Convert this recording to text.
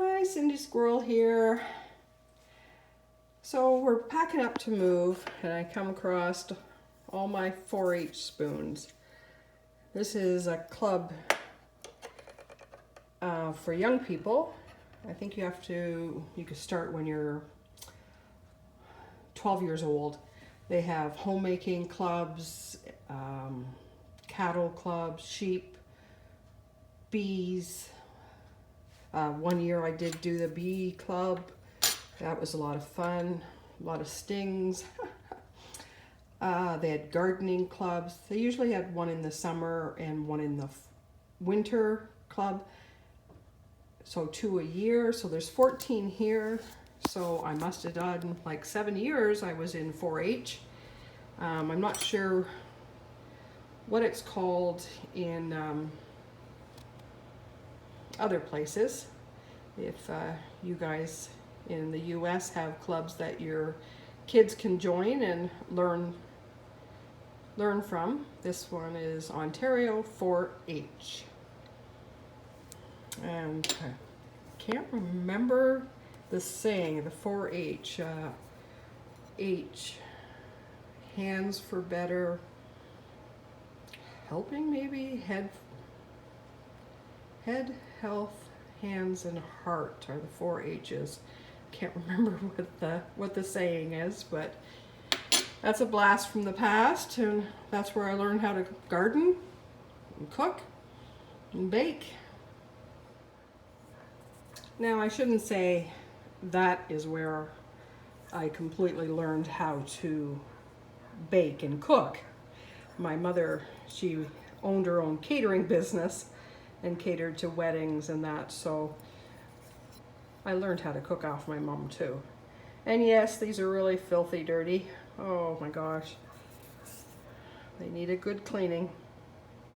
Hi, Cindy Squirrel here. So we're packing up to move and I come across all my 4-H spoons. This is a club for young people. I think you can start when you're 12 years old. They have homemaking clubs, cattle clubs, sheep, bees. One year I did do the bee club. That was a lot of fun, a lot of stings. They had gardening clubs. They usually had one in the summer and one in the winter club. So 2 a year, so there's 14 here. So I must have done like 7 years I was in 4-H. I'm not sure what it's called in other places. If you guys in the US have clubs that your kids can join and learn from. This one is Ontario 4-H. And I can't remember the saying, the 4-H. H, hands for better helping, maybe? Head, health, hands, and heart are the 4-H's. Can't remember what the saying is, but that's a blast from the past, and that's where I learned how to garden and cook and bake. Now, I shouldn't say that is where I completely learned how to bake and cook. My mother, she owned her own catering business and catered to weddings and that, so I learned how to cook off my mom too. And yes, these are really filthy dirty. Oh my gosh. They need a good cleaning.